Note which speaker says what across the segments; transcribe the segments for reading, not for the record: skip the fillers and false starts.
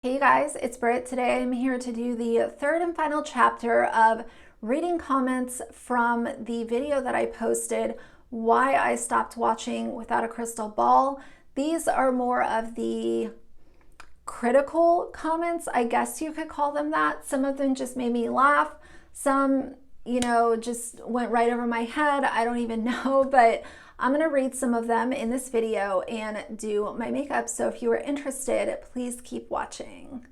Speaker 1: Hey guys, it's Britt. Today I'm here to do the third and final chapter of reading comments from the video that I posted, Why I Stopped Watching Without a Crystal Ball. These are more of the critical comments, I guess you could call them that. Some of them just made me laugh. Some, just went right over my head. I don't even know, but I'm going to read some of them in this video and do my makeup. So if you are interested, please keep watching.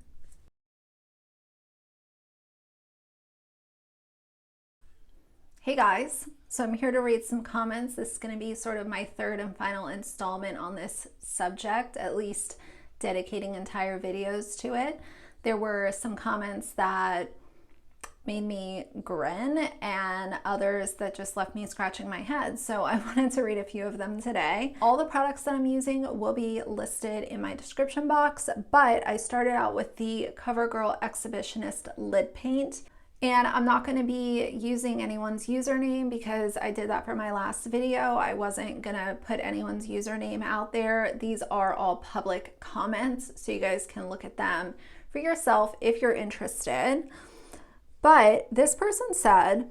Speaker 1: Hey guys, so I'm here to read some comments. This is going to be sort of my third and final installment on this subject, at least dedicating entire videos to it. There were some comments that made me grin and others that just left me scratching my head. So I wanted to read a few of them today. All the products that I'm using will be listed in my description box, but I started out with the CoverGirl Exhibitionist Lid Paint. And I'm not going to be using anyone's username because I did that for my last video. I wasn't going to put anyone's username out there. These are all public comments, so you guys can look at them for yourself if you're interested. But this person said,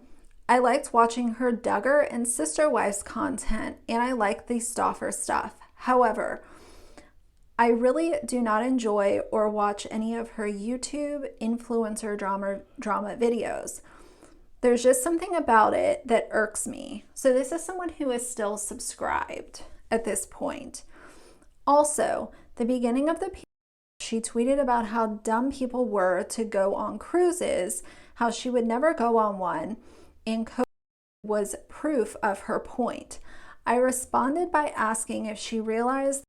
Speaker 1: I liked watching her Duggar and Sister Wives content, and I like the Stauffer stuff. However, I really do not enjoy or watch any of her YouTube influencer drama videos. There's just something about it that irks me. So this is someone who is still subscribed at this point. Also, the beginning of the piece, she tweeted about how dumb people were to go on cruises, how she would never go on one, and COVID was proof of her point. I responded by asking if she realized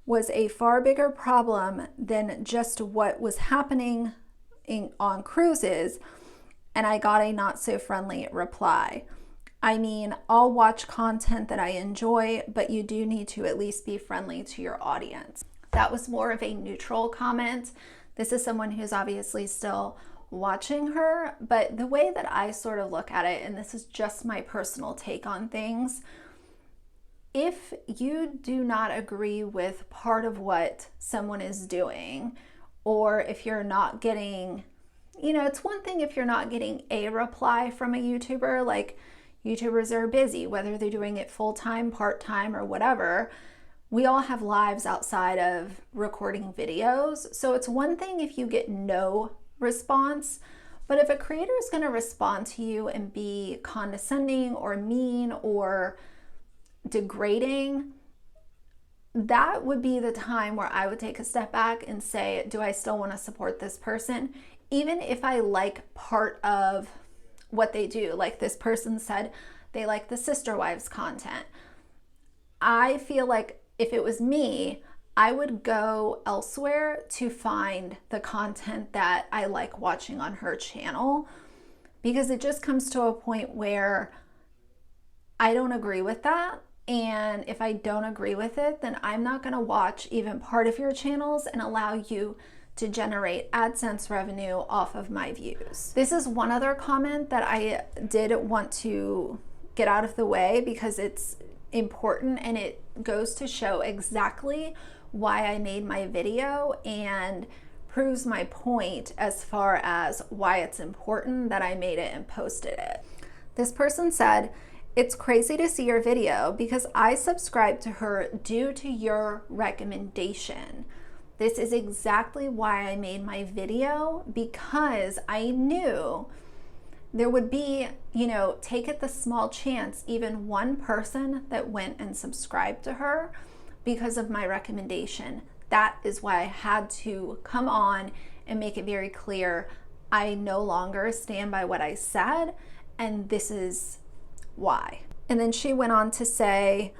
Speaker 1: was a far bigger problem than just what was happening on cruises, and I got a not so friendly reply. I mean, I'll watch content that I enjoy, but you do need to at least be friendly to your audience. That was more of a neutral comment. This is someone who's obviously still watching her, but the way that I sort of look at it, and this is just my personal take on things, if you do not agree with part of what someone is doing, or if you're not getting, it's one thing if you're not getting a reply from a YouTuber, like YouTubers are busy, whether they're doing it full-time, part-time, or whatever. We all have lives outside of recording videos. So it's one thing if you get no response, but if a creator is going to respond to you and be condescending or mean or degrading, that would be the time where I would take a step back and say, do I still want to support this person? Even if I like part of what they do. Like this person said they like the Sister Wives content. I feel like if it was me, I would go elsewhere to find the content that I like watching on her channel, because it just comes to a point where I don't agree with that. And if I don't agree with it, then I'm not going to watch even part of your channels and allow you to generate AdSense revenue off of my views. This is one other comment that I did want to get out of the way because it's important and it goes to show exactly why I made my video and proves my point as far as why it's important that I made it and posted it. This person said, it's crazy to see your video because I subscribed to her due to your recommendation. This is exactly why I made my video, because I knew there would be, take it the small chance, even one person that went and subscribed to her because of my recommendation. That is why I had to come on and make it very clear I no longer stand by what I said, and this is why. And then she went on to say,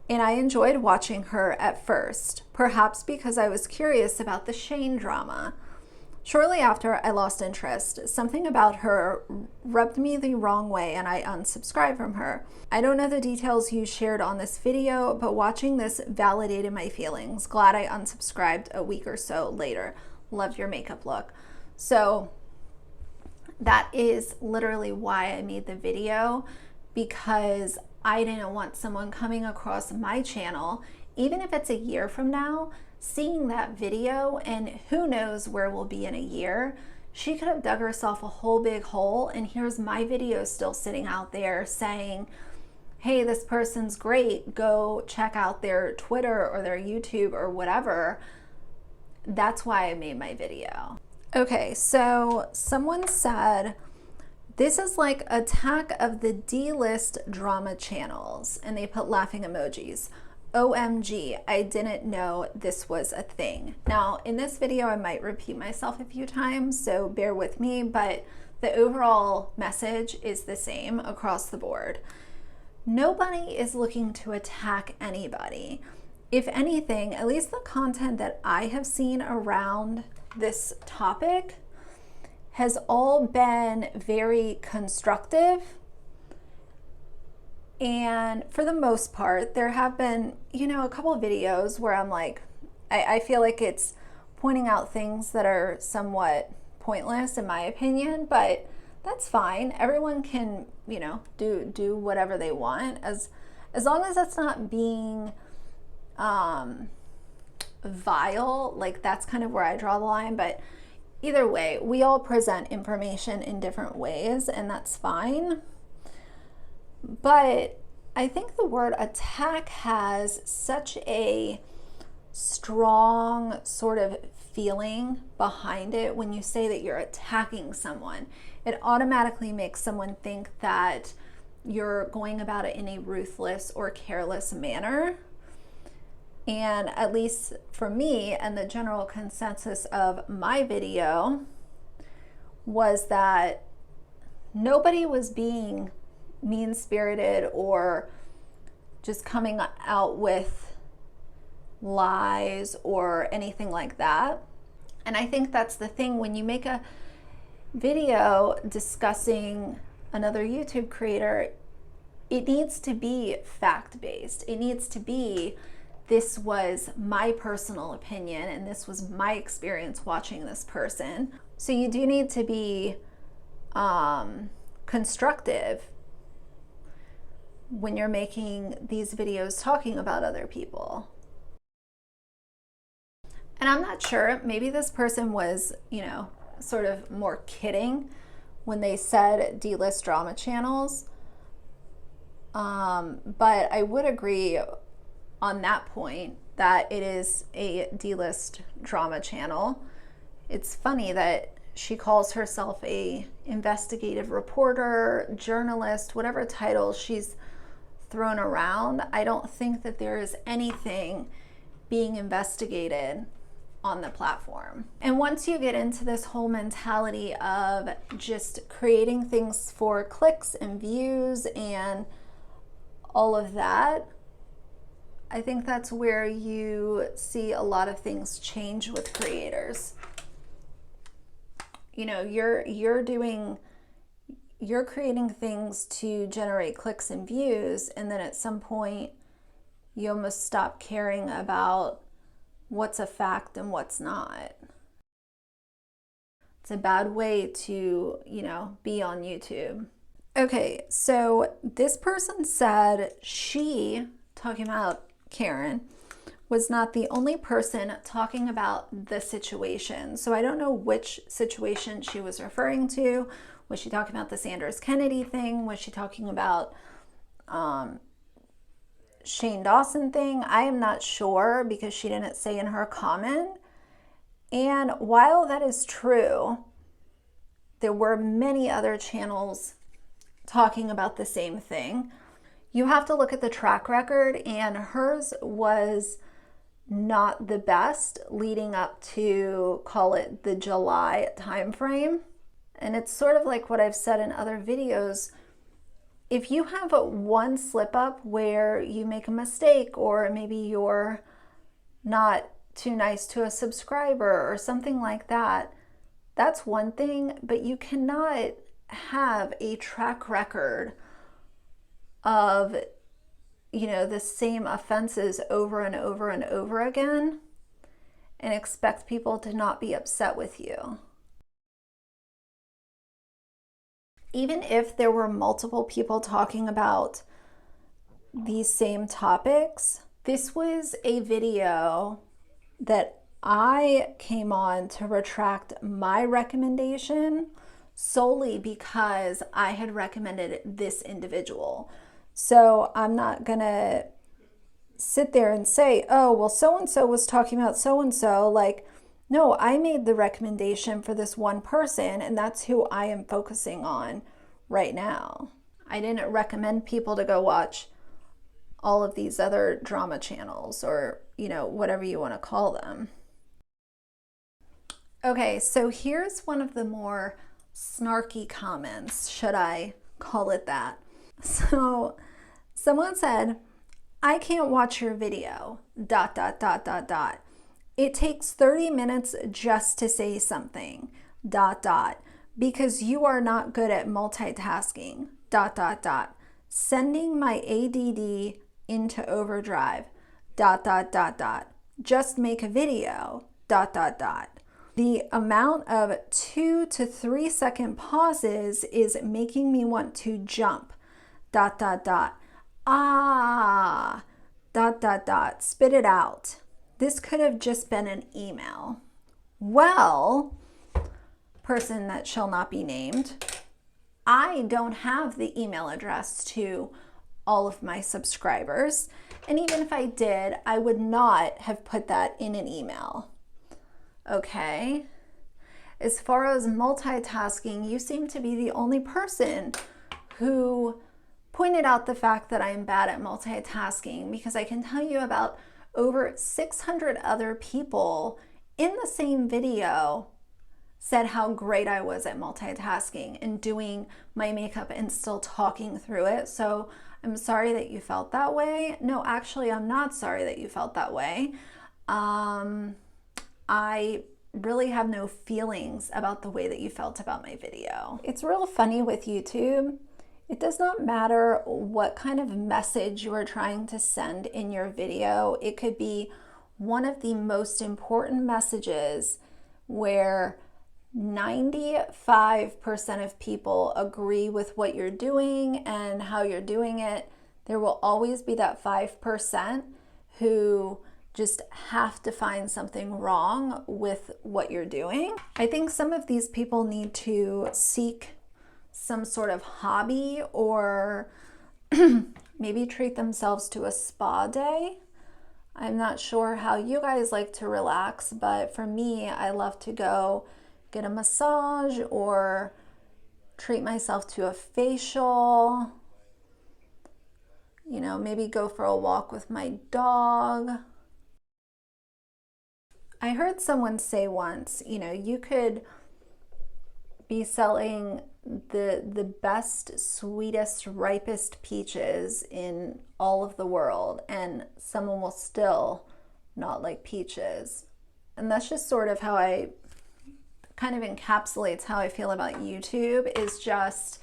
Speaker 1: and I enjoyed watching her at first, perhaps because I was curious about the Shane drama. Shortly after, I lost interest. Something about her rubbed me the wrong way and I unsubscribed from her. I don't know the details you shared on this video, but watching this validated my feelings. Glad I unsubscribed a week or so later. Loved your makeup look. So that is literally why I made the video, because I didn't want someone coming across my channel, even if it's a year from now, seeing that video, and who knows where we'll be in a year. She could have dug herself a whole big hole, and here's my video still sitting out there saying, hey, this person's great, go check out their Twitter or their YouTube or whatever. That's why I made my video. Okay, so someone said, this is like attack of the D-list drama channels, and they put laughing emojis. OMG, I didn't know this was a thing. Now, in this video, I might repeat myself a few times, so bear with me, but the overall message is the same across the board. Nobody is looking to attack anybody. If anything, at least the content that I have seen around this topic has all been very constructive. And for the most part, there have been, you know, a couple of videos where I'm like, I feel like it's pointing out things that are somewhat pointless in my opinion, but that's fine. Everyone can, you know, do whatever they want as long as it's not being vile. Like, that's kind of where I draw the line. But either way, we all present information in different ways, and that's fine. But I think the word attack has such a strong sort of feeling behind it. When you say that you're attacking someone, it automatically makes someone think that you're going about it in a ruthless or careless manner. And at least for me, and the general consensus of my video was that nobody was being mean-spirited or just coming out with lies or anything like that. And I think that's the thing, when you make a video discussing another YouTube creator, it needs to be fact-based. It needs to be, this was my personal opinion and this was my experience watching this person. So you do need to be constructive when you're making these videos talking about other people. And I'm not sure, maybe this person was, you know, sort of more kidding when they said D-list drama channels. But I would agree on that point that it is a D-list drama channel. It's funny that she calls herself a investigative reporter, journalist, whatever title she's thrown around. I don't think that there is anything being investigated on the platform. And once you get into this whole mentality of just creating things for clicks and views and all of that, I think that's where you see a lot of things change with creators. You know, you're creating things to generate clicks and views, and then at some point you almost stop caring about what's a fact and what's not. It's a bad way to, you know, be on YouTube. Okay, so this person said she, talking about Karen, was not the only person talking about the situation. So I don't know which situation she was referring to. Was she talking about the Sanders Kennedy thing? Was she talking about Shane Dawson thing? I am not sure because she didn't say in her comment. And while that is true, there were many other channels talking about the same thing. You have to look at the track record, and hers was not the best leading up to, call it, the July timeframe. And it's sort of like what I've said in other videos. If you have one slip up where you make a mistake, or maybe you're not too nice to a subscriber or something like that, that's one thing, but you cannot have a track record of, you know, the same offenses over and over and over again and expect people to not be upset with you. Even if there were multiple people talking about these same topics, this was a video that I came on to retract my recommendation solely because I had recommended this individual. So I'm not gonna sit there and say, oh, well, so-and-so was talking about so-and-so. Like, no, I made the recommendation for this one person, and that's who I am focusing on right now. I didn't recommend people to go watch all of these other drama channels or, you know, whatever you want to call them. Okay, so here's one of the more snarky comments, should I call it that. So someone said, I can't watch your video, ... It takes 30 minutes just to say something, ... because you are not good at multitasking, ... Sending my ADD into overdrive, ... Just make a video, ... The amount of 2 to 3 second pauses is making me want to jump, ... Ah, ... Spit it out. This could have just been an email. Well, person that shall not be named, I don't have the email address to all of my subscribers. And even if I did, I would not have put that in an email. Okay? As far as multitasking, you seem to be the only person who pointed out the fact that I'm bad at multitasking, because I can tell you about over 600 other people in the same video said how great I was at multitasking and doing my makeup and still talking through it. So I'm sorry that you felt that way. No, actually, I'm not sorry that you felt that way. I really have no feelings about the way that you felt about my video. It's real funny with YouTube. It does not matter what kind of message you are trying to send in your video. It could be one of the most important messages where 95% of people agree with what you're doing and how you're doing it. There will always be that 5% who just have to find something wrong with what you're doing. I think some of these people need to seek some sort of hobby, or maybe treat themselves to a spa day. I'm not sure how you guys like to relax, but for me, I love to go get a massage or treat myself to a facial, you know, maybe go for a walk with my dog. I heard someone say once, you know, you could be selling the best, sweetest, ripest peaches in all of the world, and someone will still not like peaches. And that's just sort of how I kind of encapsulates how I feel about YouTube, is just,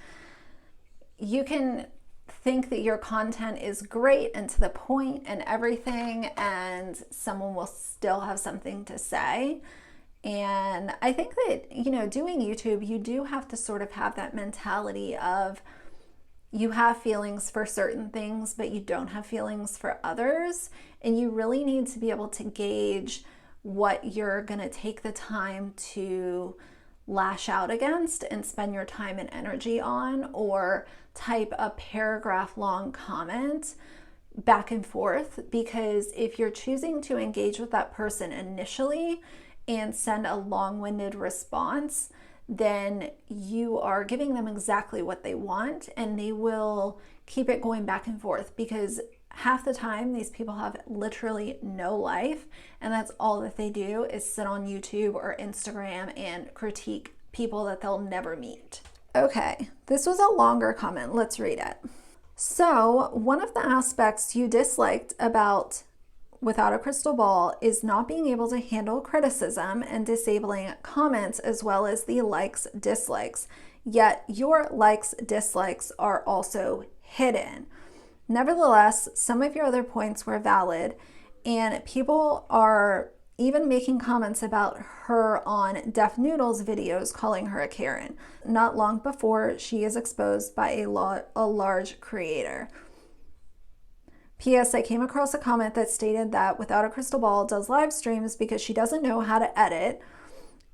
Speaker 1: you can think that your content is great and to the point and everything, and someone will still have something to say. And I think that, you know, doing YouTube, you do have to sort of have that mentality of, you have feelings for certain things, but you don't have feelings for others. And you really need to be able to gauge what you're gonna take the time to lash out against and spend your time and energy on, or type a paragraph long comment back and forth. Because if you're choosing to engage with that person initially and send a long-winded response, then you are giving them exactly what they want, and they will keep it going back and forth, because half the time these people have literally no life, and that's all that they do is sit on YouTube or Instagram and critique people that they'll never meet. Okay, this was a longer comment. Let's read it. So, one of the aspects you disliked about Without a Crystal Ball is not being able to handle criticism and disabling comments, as well as the likes, dislikes. Yet your likes, dislikes are also hidden. Nevertheless, some of your other points were valid, and people are even making comments about her on Deaf Noodle's videos, calling her a Karen, not long before she is exposed by a large creator. P.S. I came across a comment that stated that Without a Crystal Ball does live streams because she doesn't know how to edit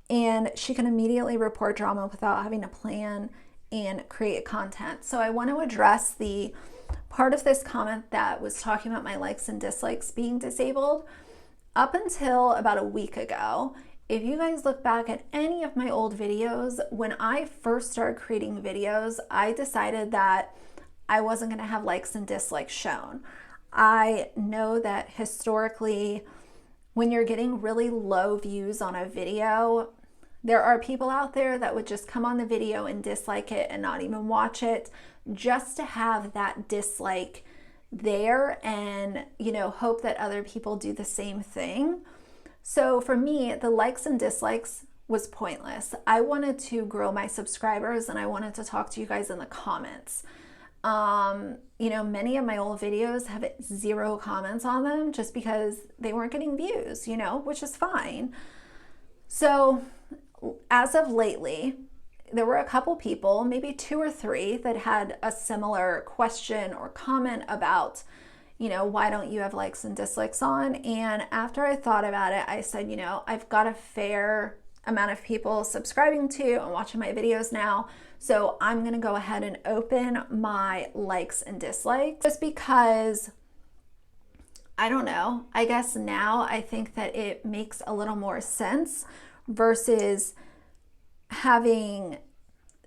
Speaker 1: and she can immediately report drama without having to plan and create content. So I want to address the part of this comment that was talking about my likes and dislikes being disabled. Up until about a week ago, if you guys look back at any of my old videos, when I first started creating videos, I decided that I wasn't going to have likes and dislikes shown. I know that historically, when you're getting really low views on a video, there are people out there that would just come on the video and dislike it and not even watch it just to have that dislike there and, you know, hope that other people do the same thing. So for me, the likes and dislikes was pointless. I wanted to grow my subscribers and I wanted to talk to you guys in the comments. You know, many of my old videos have 0 comments on them just because they weren't getting views, you know, which is fine. So as of lately, there were a couple people, maybe 2 or 3, that had a similar question or comment about, you know, why don't you have likes and dislikes on? And after I thought about it, I said, you know, I've got a fair amount of people subscribing to and watching my videos now. So I'm going to go ahead and open my likes and dislikes just because, I don't know, I guess now I think that it makes a little more sense versus having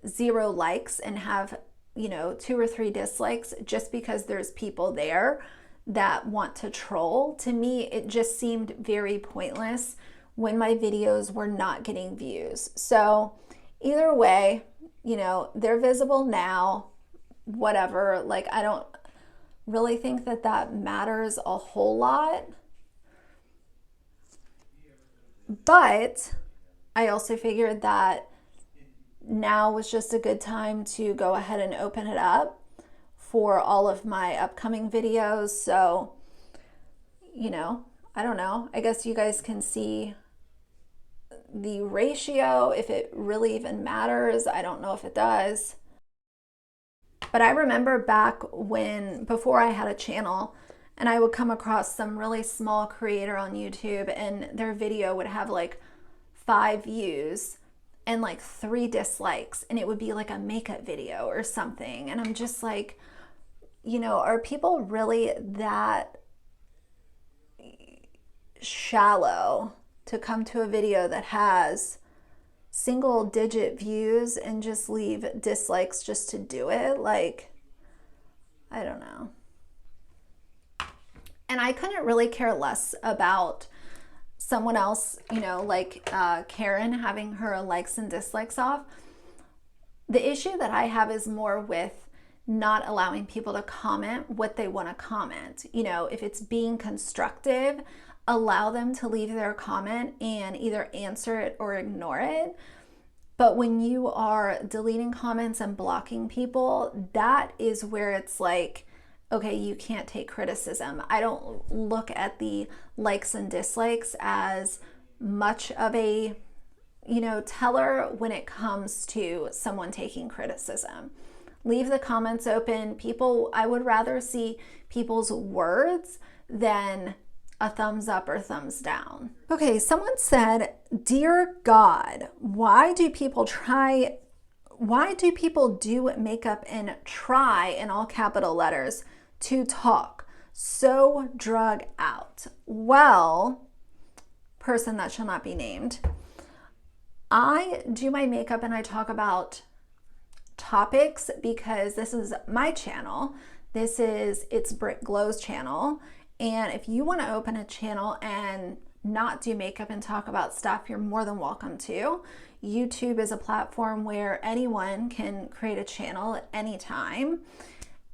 Speaker 1: 0 likes and have, you know, 2 or 3 dislikes just because there's people there that want to troll. To me, it just seemed very pointless when my videos were not getting views. So either way, you know, they're visible now, whatever. Like, I don't really think that that matters a whole lot. But I also figured that now was just a good time to go ahead and open it up for all of my upcoming videos. So, you know, I don't know. I guess you guys can see the ratio, if it really even matters. I don't know if it does. But I remember back when, before I had a channel, and I would come across some really small creator on YouTube and their video would have like 5 views and like 3 dislikes, and it would be like a makeup video or something. And I'm just like, you know, are people really that shallow to come to a video that has single-digit views and just leave dislikes just to do it? Like, I don't know. And I couldn't really care less about someone else, you know, like Karen having her likes and dislikes off. The issue that I have is more with not allowing people to comment what they want to comment. You know, if it's being constructive, allow them to leave their comment and either answer it or ignore it. But when you are deleting comments and blocking people, that is where it's like, okay, you can't take criticism. I don't look at the likes and dislikes as much of a, you know, teller when it comes to someone taking criticism. Leave the comments open. People, I would rather see people's words than a thumbs up or thumbs down. Okay, someone said, "Dear God, why do people do makeup and try in all capital letters to talk so drug out?" Well, person that shall not be named, I do my makeup and I talk about topics because this is my channel. This is It's Britt Glow's channel. And if you want to open a channel and not do makeup and talk about stuff, you're more than welcome to. YouTube is a platform where anyone can create a channel at any time.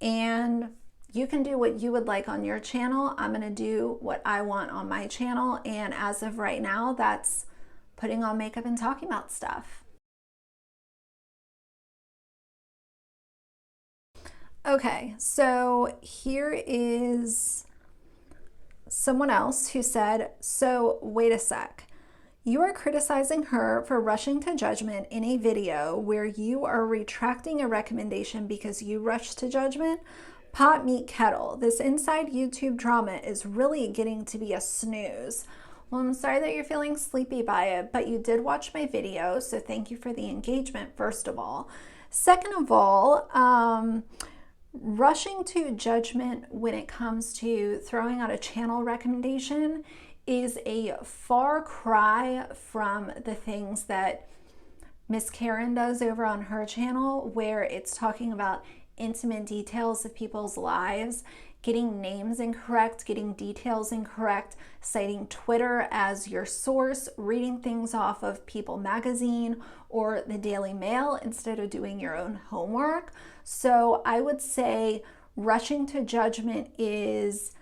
Speaker 1: And you can do what you would like on your channel. I'm going to do what I want on my channel. And as of right now, that's putting on makeup and talking about stuff. Okay, so here is someone else who said, "So wait a sec. You are criticizing her for rushing to judgment in a video where you are retracting a recommendation because you rushed to judgment. Pot meat kettle. This inside YouTube drama is really getting to be a snooze. Well, I'm sorry that you're feeling sleepy by it, but you did watch my video, so thank you for the engagement, first of all. Second of all, rushing to judgment when it comes to throwing out a channel recommendation is a far cry from the things that Miss Karen does over on her channel, where it's talking about intimate details of people's lives, getting names incorrect, getting details incorrect, citing Twitter as your source, reading things off of People magazine or the Daily Mail instead of doing your own homework. So I would say rushing to judgment is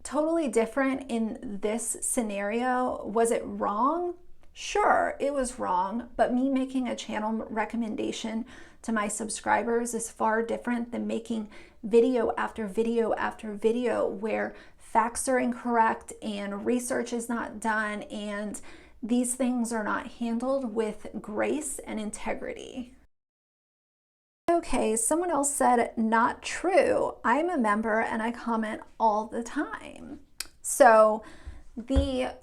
Speaker 1: totally different in this scenario. Was it wrong? Sure, it was wrong, but me making a channel recommendation to my subscribers is far different than making video after video after video where facts are incorrect and research is not done and these things are not handled with grace and integrity. Okay, someone else said, not true. I'm a member and I comment all the time. So the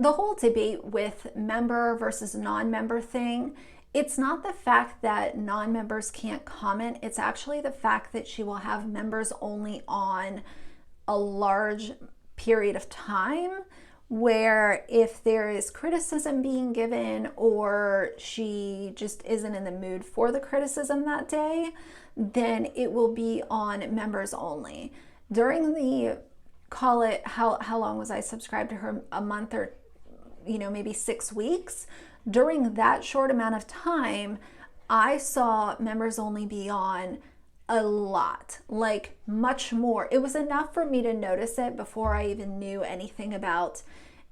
Speaker 1: whole debate with member versus non-member thing, it's not the fact that non-members can't comment, it's actually the fact that she will have members only on a large period of time, where if there is criticism being given or she just isn't in the mood for the criticism that day, then it will be on members only. During the, call it, how long was I subscribed to her? A month or maybe 6 weeks. During that short amount of time, I saw members only be on a lot, like much more. It was enough for me to notice it before I even knew anything about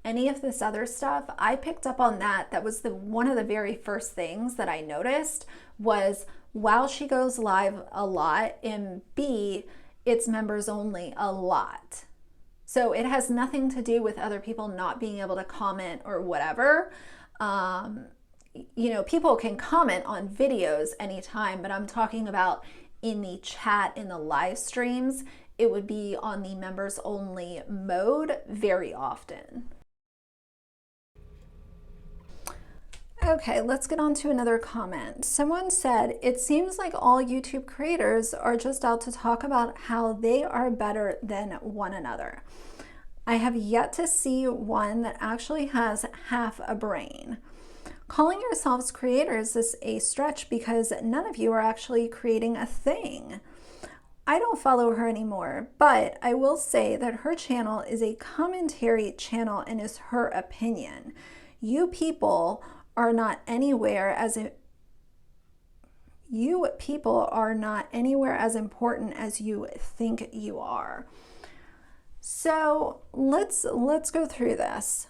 Speaker 1: any of this other stuff. I picked up on that. That was one of the very first things that I noticed was, wow, she goes live a lot, and B, it's members only a lot. So it has nothing to do with other people not being able to comment or whatever. People can comment on videos anytime, but I'm talking about in the chat, in the live streams, it would be on the members only mode very often. Okay, let's get on to another comment. Someone said, it seems like all YouTube creators are just out to talk about how they are better than one another. I have yet to see one that actually has half a brain. Calling yourselves creators is a stretch because none of you are actually creating a thing. I don't follow her anymore, but I will say that her channel is a commentary channel and is her opinion. You people are not anywhere as important as you think you are. So let's go through this.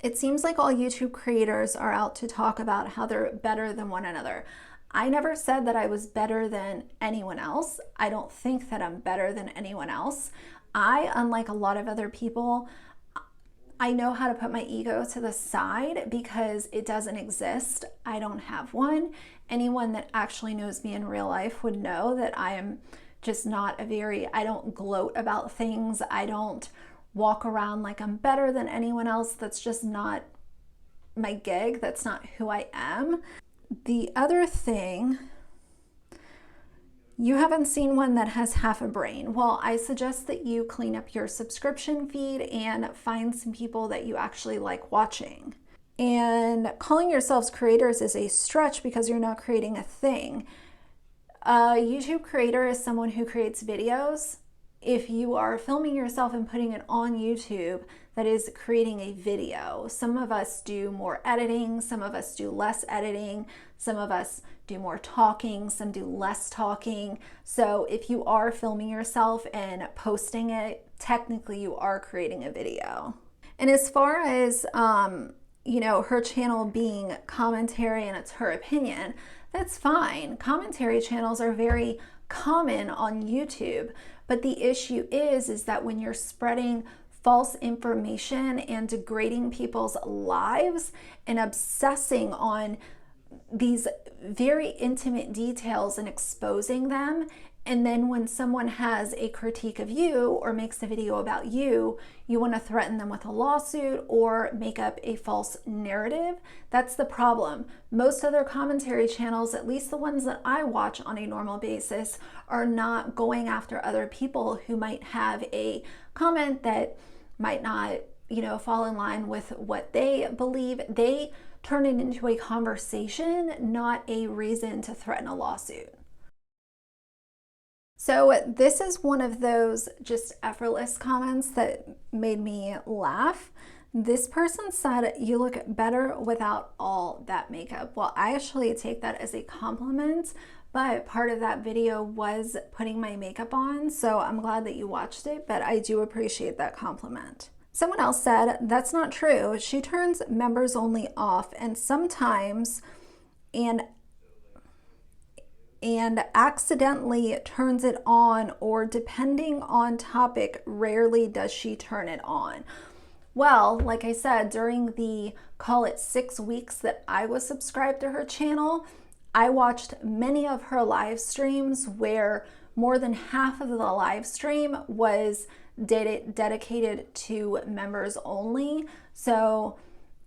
Speaker 1: It seems like all YouTube creators are out to talk about how they're better than one another. I never said that I was better than anyone else. I don't think that I'm better than anyone else. Unlike a lot of other people, I know how to put my ego to the side because it doesn't exist. I don't have one. Anyone that actually knows me in real life would know that I am just not I don't gloat about things. I don't walk around like I'm better than anyone else. That's just not my gig. That's not who I am. The other thing, you haven't seen one that has half a brain. Well, I suggest that you clean up your subscription feed and find some people that you actually like watching. And calling yourselves creators is a stretch because you're not creating a thing. A YouTube creator is someone who creates videos. If you are filming yourself and putting it on YouTube, that is creating a video. Some of us do more editing, some of us do less editing, some of us do more talking, some do less talking. So if you are filming yourself and posting it, technically you are creating a video. And as far as, her channel being commentary and it's her opinion, that's fine. Commentary channels are very common on YouTube, but the issue is that when you're spreading false information and degrading people's lives and obsessing on these very intimate details and exposing them, And then when someone has a critique of you or makes a video about you, you want to threaten them with a lawsuit or make up a false narrative. That's the problem. Most other commentary channels, at least the ones that I watch on a normal basis, are not going after other people who might have a comment that might not, you know, fall in line with what they believe. They turn it into a conversation, not a reason to threaten a lawsuit. So this is one of those just effortless comments that made me laugh. This person said, "You look better without all that makeup." Well, I actually take that as a compliment, but part of that video was putting my makeup on, so I'm glad that you watched it, but I do appreciate that compliment. Someone else said, "That's not true. She turns members only off and sometimes and accidentally turns it on, or depending on topic, rarely does she turn it on." Well, like I said, during the, call it 6 weeks that I was subscribed to her channel, I watched many of her live streams where more than half of the live stream was dedicated to members only. So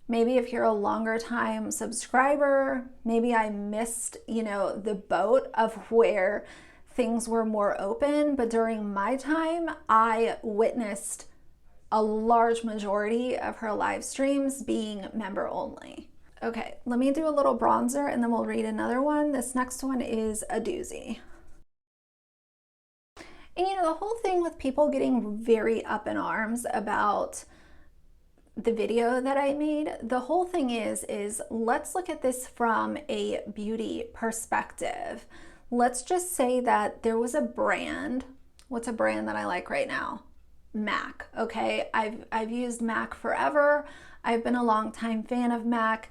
Speaker 1: maybe if you're a longer time subscriber, maybe I missed, you know, the boat of where things were more open, but during my time, I witnessed a large majority of her live streams being member only. Okay, let me do a little bronzer and then we'll read another one. This next one is a doozy. And you know, the whole thing with people getting very up in arms about the video that I made, the whole thing is let's look at this from a beauty perspective. Let's just say that there was a brand. What's a brand that I like right now? MAC, okay? I've used MAC forever. I've been a longtime fan of MAC.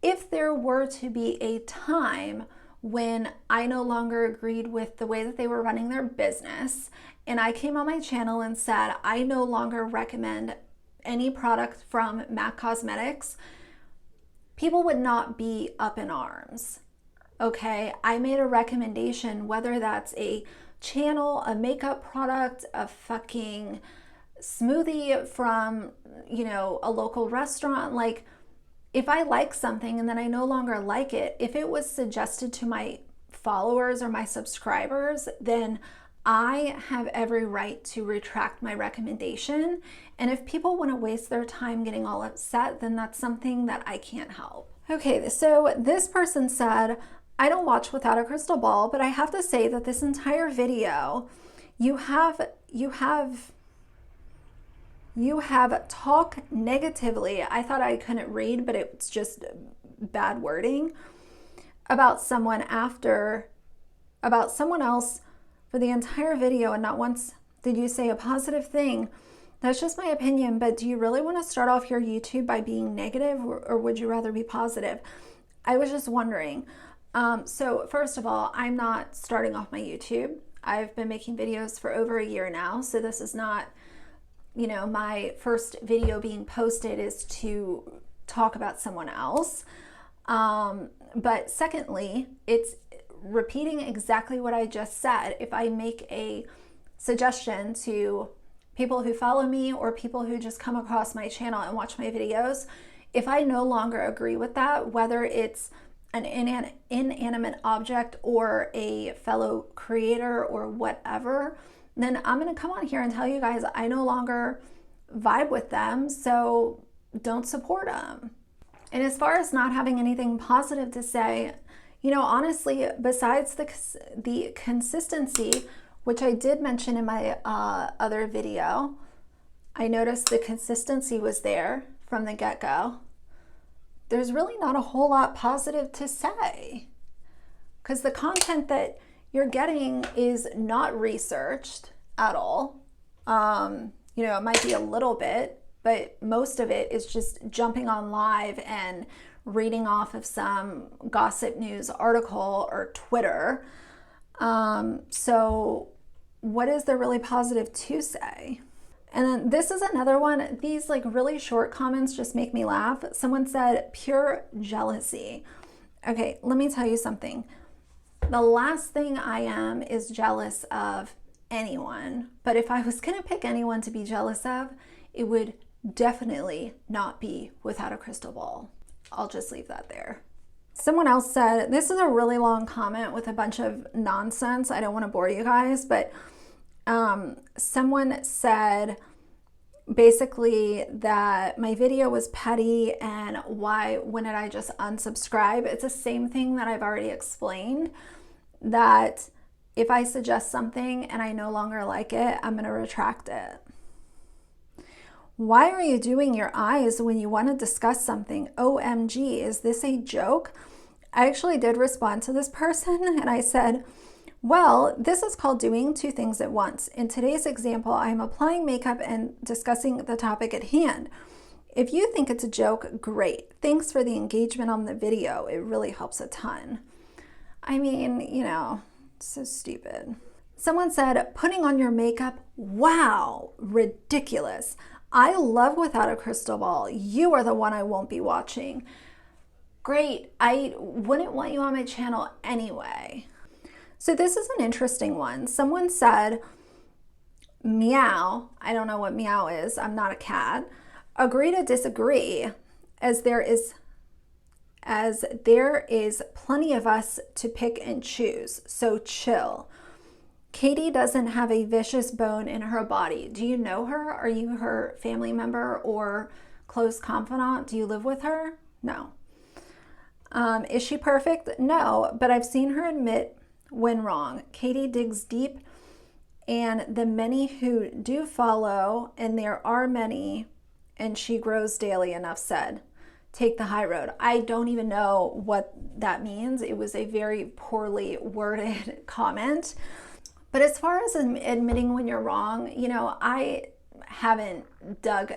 Speaker 1: If there were to be a time when I no longer agreed with the way that they were running their business, and I came on my channel and said, I no longer recommend any product from MAC Cosmetics, people would not be up in arms, okay? I made a recommendation, whether that's a channel, a makeup product, a fucking smoothie from, you know, a local restaurant. Like, if I like something and then I no longer like it, if it was suggested to my followers or my subscribers, then I have every right to retract my recommendation. And if people want to waste their time getting all upset, then that's something that I can't help. Okay, so this person said, "I don't watch without a crystal ball, but I have to say that this entire video, you have talk negatively." I thought I couldn't read, but it's just bad wording about someone else for the entire video, and not once did you say a positive thing. That's just my opinion, but do you really want to start off your YouTube by being negative, or would you rather be positive? I was just wondering. So first of all, I'm not starting off my YouTube. I've been making videos for over a year now, so this is not, you know, my first video being posted is to talk about someone else. But secondly, it's repeating exactly what I just said. If I make a suggestion to people who follow me or people who just come across my channel and watch my videos, if I no longer agree with that, whether it's an inanimate object or a fellow creator or whatever, then I'm gonna come on here and tell you guys I no longer vibe with them, so don't support them. And as far as not having anything positive to say, you know, honestly, besides the consistency, which I did mention in my other video, I noticed the consistency was there from the get-go. There's really not a whole lot positive to say, because the content that you're getting is not researched at all. You know, it might be a little bit, but most of it is just jumping on live and reading off of some gossip news article or Twitter. So what is there really positive to say? And then this is another one. These like really short comments just make me laugh. Someone said, "Pure jealousy." Okay, let me tell you something. The last thing I am is jealous of anyone, but if I was gonna pick anyone to be jealous of, it would definitely not be Without a Crystal Ball. I'll just leave that there. Someone else said, this is a really long comment with a bunch of nonsense. I don't want to bore you guys, but someone said basically that my video was petty and why wouldn't I just unsubscribe? It's the same thing that I've already explained, that if I suggest something and I no longer like it, I'm going to retract it. Why are you doing your eyes when you want to discuss something? OMG, is this a joke? I actually did respond to this person and I said, well, this is called doing two things at once. In today's example, I am applying makeup and discussing the topic at hand. If you think it's a joke, great. Thanks for the engagement on the video. It really helps a ton. I mean, you know, so stupid. Someone said, putting on your makeup, wow, ridiculous. I love Without a Crystal Ball. You are the one I won't be watching. Great, I wouldn't want you on my channel anyway. So this is an interesting one. Someone said, meow, I don't know what meow is, I'm not a cat. Agree to disagree, as there is plenty of us to pick and choose, so chill. Katie doesn't have a vicious bone in her body. Do you know her? Are you her family member or close confidant? Do you live with her? No. Is she perfect? No, but I've seen her admit when wrong. Katie digs deep, and the many who do follow, and there are many, and she grows daily, enough said. Take the high road. I don't even know what that means. It was a very poorly worded comment. But as far as admitting when you're wrong, you know, I haven't dug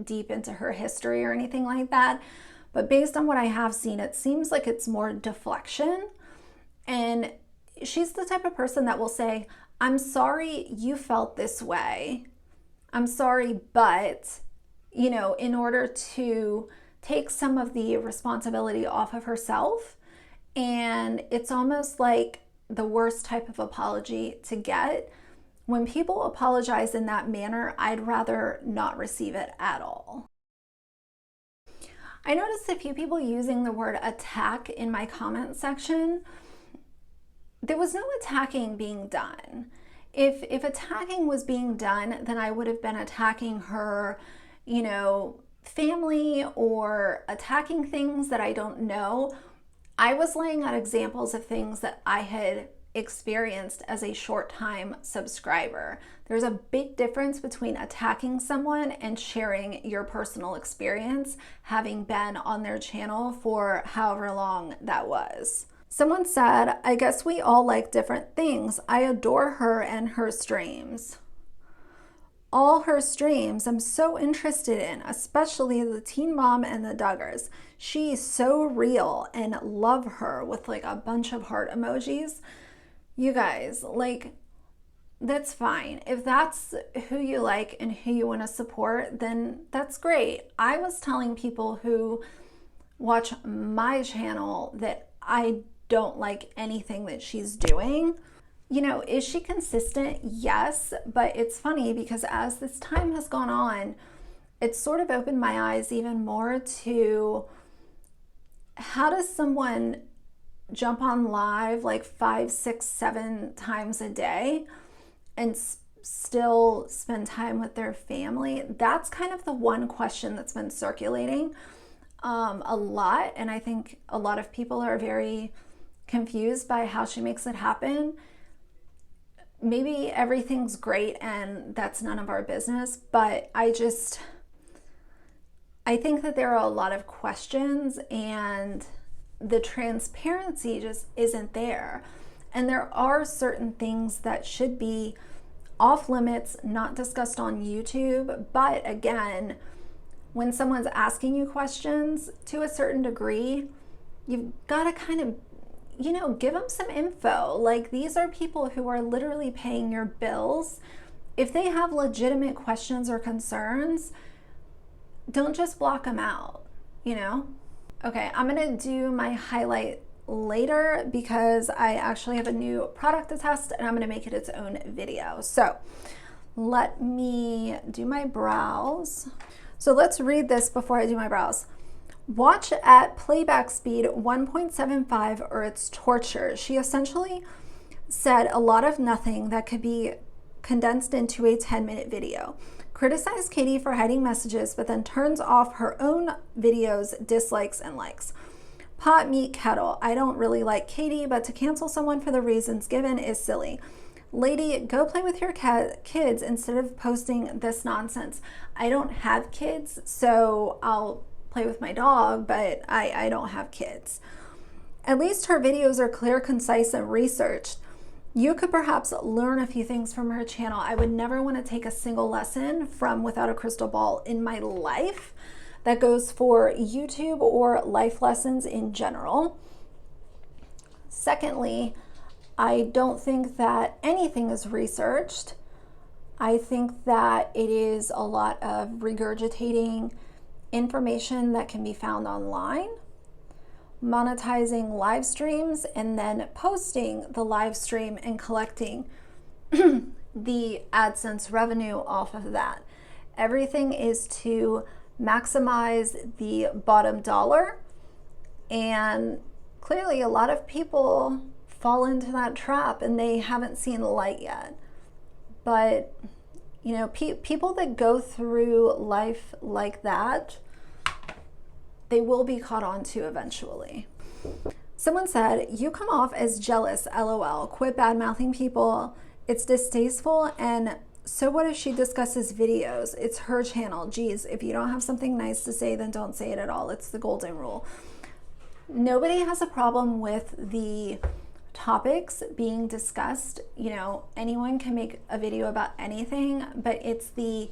Speaker 1: deep into her history or anything like that. But based on what I have seen, it seems like it's more deflection. And she's the type of person that will say, I'm sorry you felt this way. I'm sorry, but, you know, in order to take some of the responsibility off of herself. And it's almost like the worst type of apology to get. When people apologize in that manner, I'd rather not receive it at all. I noticed a few people using the word attack in my comment section. There was no attacking being done. If attacking was being done, then I would have been attacking her, you know, family, or attacking things that I don't know. I was laying out examples of things that I had experienced as a short-time subscriber. There's a big difference between attacking someone and sharing your personal experience, having been on their channel for however long that was. Someone said, I guess we all like different things. I adore her and her streams. All her streams I'm so interested in, especially the Teen Mom and the Duggars. She's so real and love her, with like a bunch of heart emojis. You guys, like, that's fine. If that's who you like and who you want to support, then that's great. I was telling people who watch my channel that I don't like anything that she's doing. You know, is she consistent? Yes, but it's funny because as this time has gone on, it's sort of opened my eyes even more to how does someone jump on live like 5, 6, 7 times a day and still spend time with their family? That's kind of the one question that's been circulating a lot, and I think a lot of people are very confused by how she makes it happen. Maybe everything's great and that's none of our business, but I think that there are a lot of questions and the transparency just isn't there. And there are certain things that should be off limits, not discussed on YouTube. But again, when someone's asking you questions to a certain degree, you've got to kind of, you know, give them some info. Like, these are people who are literally paying your bills. If they have legitimate questions or concerns, don't just block them out, you know? Okay, I'm gonna do my highlight later because I actually have a new product to test and I'm going to make it its own video. So let me do my brows. So let's read this before I do my brows. Watch at playback speed 1.75 or it's torture. She essentially said a lot of nothing that could be condensed into a 10-minute video. Criticized Katie for hiding messages, but then turns off her own videos, dislikes, and likes. Pot, meat, kettle. I don't really like Katie, but to cancel someone for the reasons given is silly. Lady, go play with your kids instead of posting this nonsense. I don't have kids, so I'll play with my dog, but I don't have kids. At least her videos are clear, concise, and researched. You could perhaps learn a few things from her channel. I would never want to take a single lesson from Without a Crystal Ball in my life. That goes for YouTube or life lessons in general. Secondly, I don't think that anything is researched. I think that it is a lot of regurgitating information that can be found online, monetizing live streams, and then posting the live stream and collecting the AdSense revenue off of that. Everything is to maximize the bottom dollar, and clearly a lot of people fall into that trap and they haven't seen the light yet. But you know, people that go through life like that, they will be caught on to eventually. Someone said, you come off as jealous, LOL. Quit bad-mouthing people. It's distasteful, and so what if she discusses videos? It's her channel. Geez, if you don't have something nice to say, then don't say it at all. It's the golden rule. Nobody has a problem with the topics being discussed. You know, anyone can make a video about anything, but it's the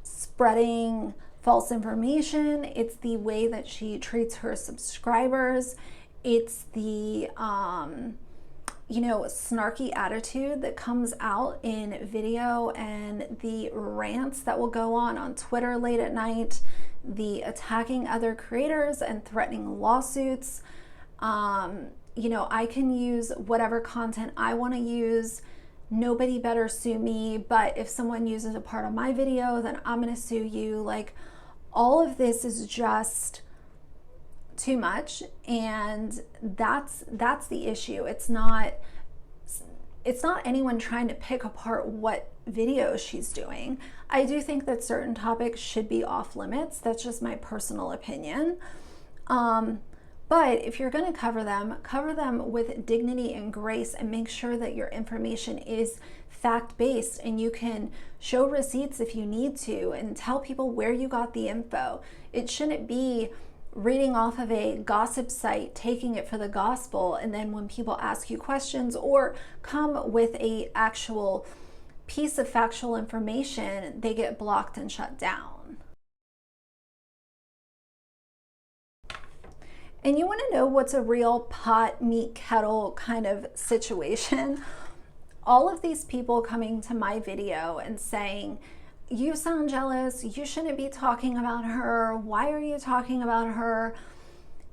Speaker 1: spreading false information. It's the way that she treats her subscribers. It's the, you know, snarky attitude that comes out in video, and the rants that will go on Twitter late at night, the attacking other creators and threatening lawsuits. You know, I can use whatever content I want to use. Nobody better sue me, but if someone uses a part of my video, then I'm going to sue you. Like, all of this is just too much, and that's the issue. It's not anyone trying to pick apart what video she's doing. I do think that certain topics should be off limits. That's just my personal opinion. But if you're going to cover them with dignity and grace, and make sure that your information is fact-based, and you can show receipts if you need to and tell people where you got the info. It shouldn't be reading off of a gossip site, taking it for the gospel, and then when people ask you questions or come with a actual piece of factual information, they get blocked and shut down. And you want to know what's a real pot, meat, kettle kind of situation? All of these people coming to my video and saying, you sound jealous, you shouldn't be talking about her, why are you talking about her?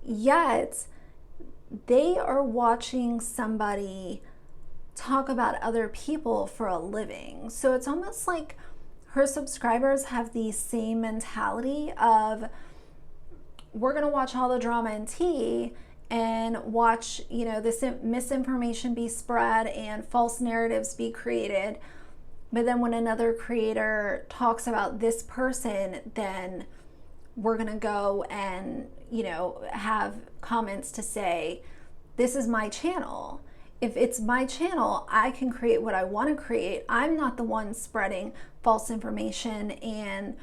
Speaker 1: Yet they are watching somebody talk about other people for a living. So it's almost like her subscribers have the same mentality of, we're going to watch all the drama and tea and watch, you know, this misinformation be spread and false narratives be created. But then when another creator talks about this person, then we're going to go and, you know, have comments to say, this is my channel. If it's my channel, I can create what I want to create. I'm not the one spreading false information and,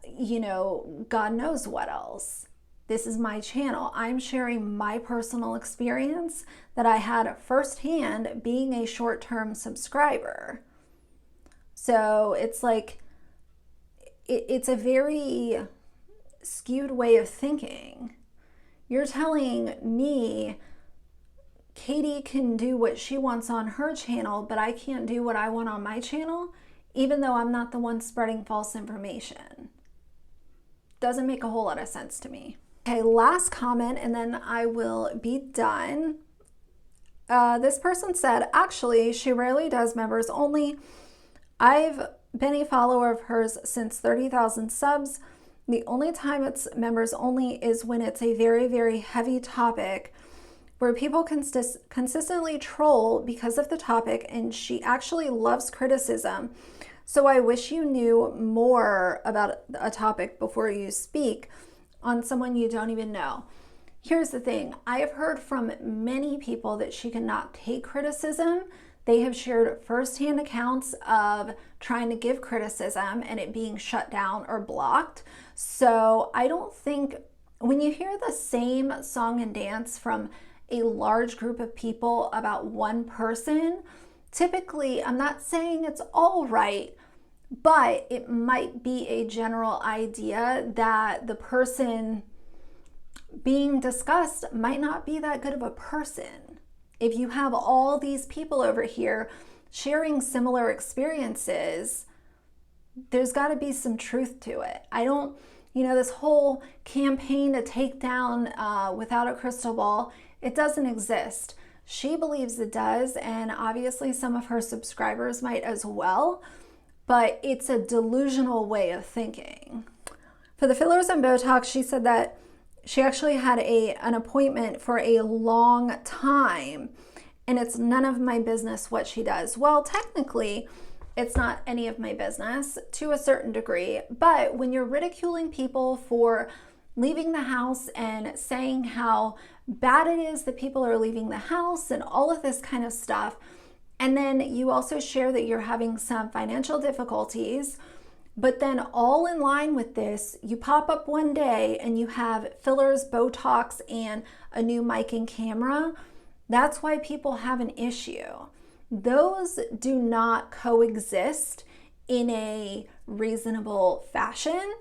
Speaker 1: you know, God knows what else. This is my channel. I'm sharing my personal experience that I had firsthand being a short-term subscriber. So it's like, it's a very skewed way of thinking. You're telling me Katie can do what she wants on her channel, but I can't do what I want on my channel, even though I'm not the one spreading false information. Doesn't make a whole lot of sense to me. Okay, last comment and then I will be done. This person said, actually, she rarely does members only. I've been a follower of hers since 30,000 subs. The only time it's members only is when it's a very, very heavy topic where people consistently troll because of the topic, and she actually loves criticism. So I wish you knew more about a topic before you speak on someone you don't even know. Here's the thing. I have heard from many people that she cannot take criticism. They have shared firsthand accounts of trying to give criticism and it being shut down or blocked. So I don't think when you hear the same song and dance from a large group of people about one person, typically, I'm not saying it's all right, but it might be a general idea that the person being discussed might not be that good of a person. If you have all these people over here sharing similar experiences, there's got to be some truth to it. I don't, this whole campaign to take down Without a Crystal Ball, it doesn't exist. She believes it does, and obviously some of her subscribers might as well, but it's a delusional way of thinking. For the fillers and Botox, she said that she actually had an appointment for a long time, and it's none of my business what she does. Well, technically, it's not any of my business to a certain degree, but when you're ridiculing people for leaving the house and saying how bad it is that people are leaving the house and all of this kind of stuff, and then you also share that you're having some financial difficulties, but then all in line with this, you pop up one day and you have fillers, Botox, and a new mic and camera. That's why people have an issue. Those do not coexist in a reasonable fashion.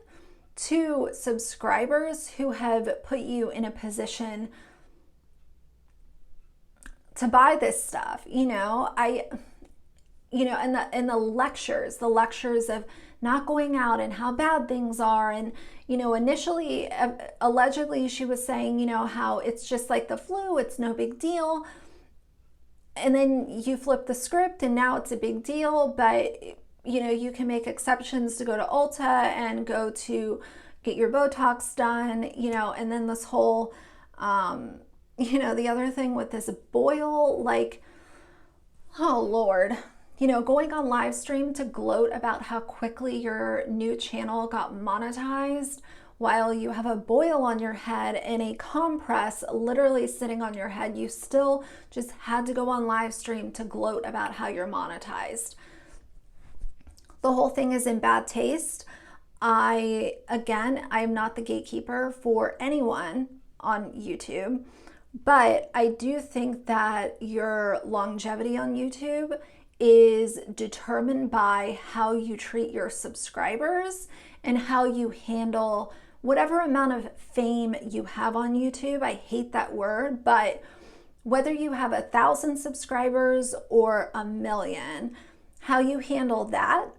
Speaker 1: To subscribers who have put you in a position to buy this stuff, and the lectures of not going out and how bad things are. And, initially, allegedly, she was saying, how it's just like the flu, it's no big deal. And then you flip the script and now it's a big deal, but, you can make exceptions to go to Ulta and go to get your Botox done, and then this whole, the other thing with this boil, like, oh Lord, going on live stream to gloat about how quickly your new channel got monetized while you have a boil on your head and a compress literally sitting on your head. You still just had to go on live stream to gloat about how you're monetized. The whole thing is in bad taste. I am not the gatekeeper for anyone on YouTube, but I do think that your longevity on YouTube is determined by how you treat your subscribers and how you handle whatever amount of fame you have on YouTube. I hate that word, but whether you have 1,000 subscribers or 1,000,000, how you handle that,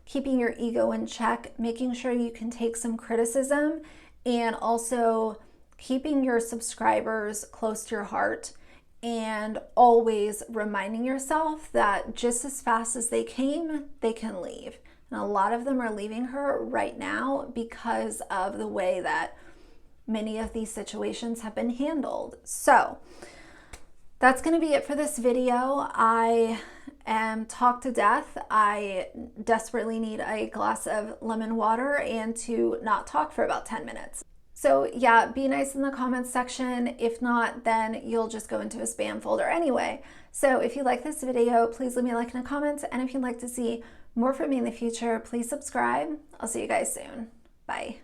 Speaker 1: keeping your ego in check, making sure you can take some criticism, and also keeping your subscribers close to your heart, and always reminding yourself that just as fast as they came, they can leave. And a lot of them are leaving her right now because of the way that many of these situations have been handled. So that's going to be it for this video. I am talked to death. I desperately need a glass of lemon water and to not talk for about 10 minutes. So yeah, be nice in the comments section. If not, then you'll just go into a spam folder anyway. So if you like this video, please leave me a like and a comment. And if you'd like to see more from me in the future, please subscribe. I'll see you guys soon. Bye.